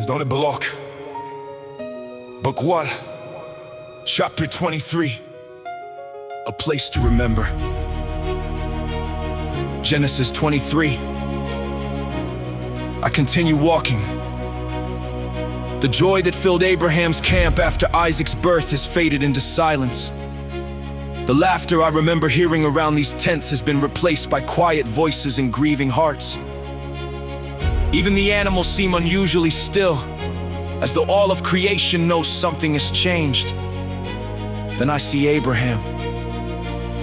Bienvenidos dans le bloc. Book 1, Chapter 23. A place to remember. Genesis 23. I continue walking. The joy that filled Abraham's camp after Isaac's birth has faded into silence. The laughter I remember hearing around these tents has been replaced by quiet voices and grieving hearts. Even the animals seem unusually still, as though all of creation knows something has changed. Then I see Abraham,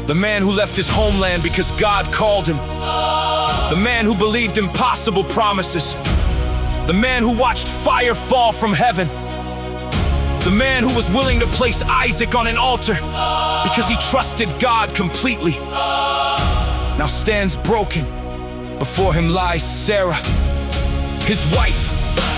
the man who left his homeland because God called him, the man who believed impossible promises, the man who watched fire fall from heaven, the man who was willing to place Isaac on an altar because he trusted God completely. Now stands broken. Before him lies Sarah, his wife,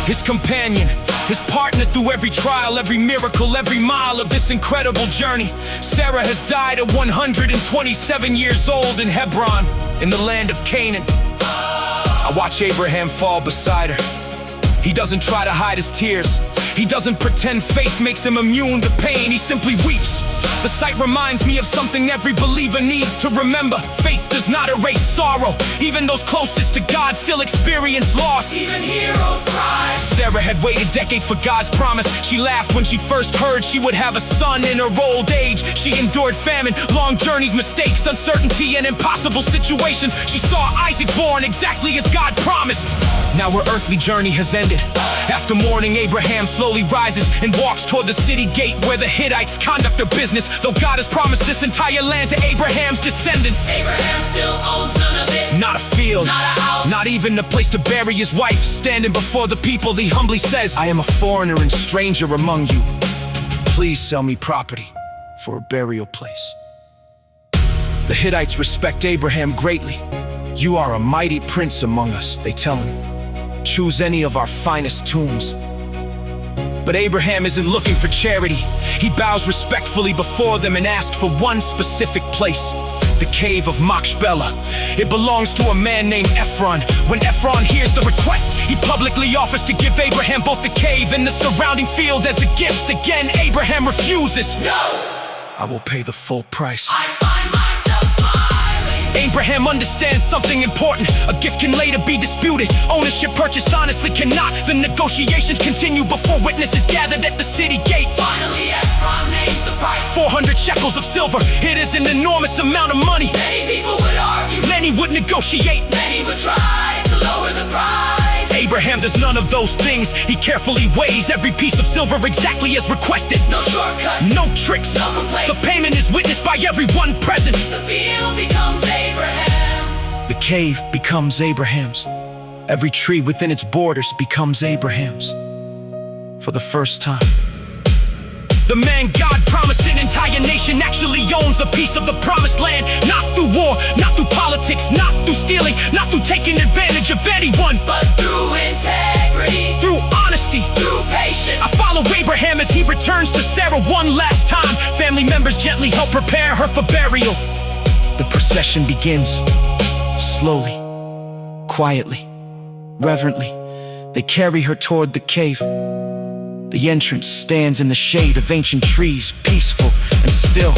his companion, his partner through every trial, every miracle, every mile of this incredible journey. Sarah has died at 127 years old in Hebron, in the land of Canaan. I watch Abraham fall beside her. He doesn't try to hide his tears. He doesn't pretend faith makes him immune to pain. He simply weeps. The sight reminds me of something every believer needs to remember. Faith does not erase sorrow. Even those closest to God still experience loss. Even heroes cry. Sarah had waited decades for God's promise. She laughed when she first heard she would have a son in her old age. She endured famine, long journeys, mistakes, uncertainty, and impossible situations. She saw Isaac born exactly as God promised. Now her earthly journey has ended. After mourning, Abraham slowly rises and walks toward the city gate where the Hittites conduct their business. Though God has promised this entire land to Abraham's descendants, Abraham still owns none of it. not a field, Not a house, not even a place to bury his wife. Standing before the people, he humbly says, I am a foreigner and stranger among you. Please sell me property for a burial place. The Hittites respect Abraham greatly. You are a mighty prince among us, they tell him. Choose any of our finest tombs. But Abraham isn't looking for charity. He bows respectfully before them and asks for one specific place, the cave of Machpelah. It belongs to a man named Ephron. When Ephron hears the request, he publicly offers to give Abraham both the cave and the surrounding field as a gift. Again, Abraham refuses. No! I will pay the full price. I find myself smiling. Abraham understands something important. A gift can later be disputed. Ownership purchased honestly cannot. The negotiations continue before witnesses gathered at the city gate. Finally, Ephron names the price. 400 shekels of silver. It is an enormous amount of money. Many people would argue. Many would negotiate. Many would try to lower the price. Abraham does none of those things. He carefully weighs every piece of silver exactly as requested. No shortcuts. No tricks. No complaints. The payment is witnessed by everyone present. The field becomes Abraham's. The cave becomes Abraham's. Every tree within its borders becomes Abraham's. For the first time, the man God promised an entire nation actually owns a piece of the promised land. Not through war, not through politics, not through stealing, not through taking advantage of anyone, But through integrity, through honesty. through patience, I follow Abraham as he returns to Sarah one last time. Family members gently help prepare her for burial. The procession begins. Slowly, quietly, reverently, they carry her toward the cave. The entrance stands in the shade of ancient trees, peaceful and still.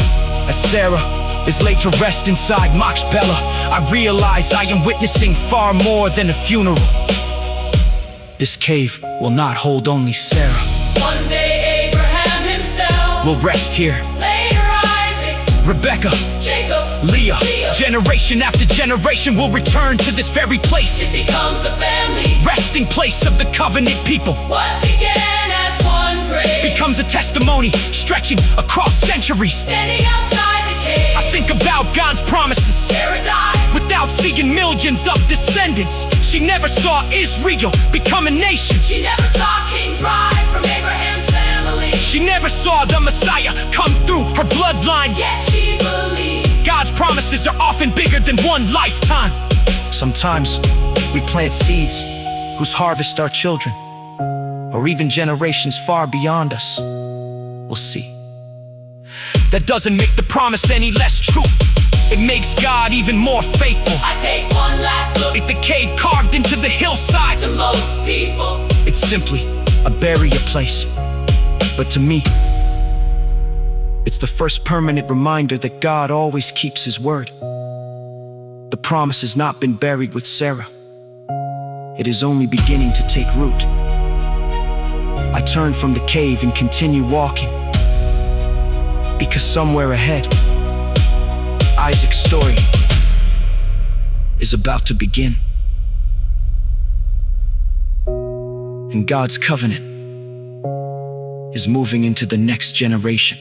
As Sarah is laid to rest inside Machpelah, I realize I am witnessing far more than a funeral. This cave will not hold only Sarah. one day Abraham himself, We'll rest here. later Isaac, Rebecca, Jacob, Leah, Leah. generation after generation will return to this very place. It becomes a family. Resting place of the covenant people. What began as one grave Becomes a testimony stretching across centuries. standing outside the cave. I think about God's promises. Sarah died. Without seeing millions of descendants, she never saw Israel become a nation. She never saw kings rise from Abraham's family. She never saw the Messiah come through her bloodline. Yet she believed. God's promises are often bigger than one lifetime. Sometimes we plant seeds whose harvest are children, or even generations far beyond us. We'll see. That doesn't make the promise any less true. It makes God even more faithful. I take one last look At the cave carved into the hillside, to most people. it's simply a burial place. But to me, it's the first permanent reminder that God always keeps His word. The promise has not been buried with Sarah. It is only beginning to take root. I turn from the cave and continue walking, because somewhere ahead, Isaac's story is about to begin. And God's covenant is moving into the next generation.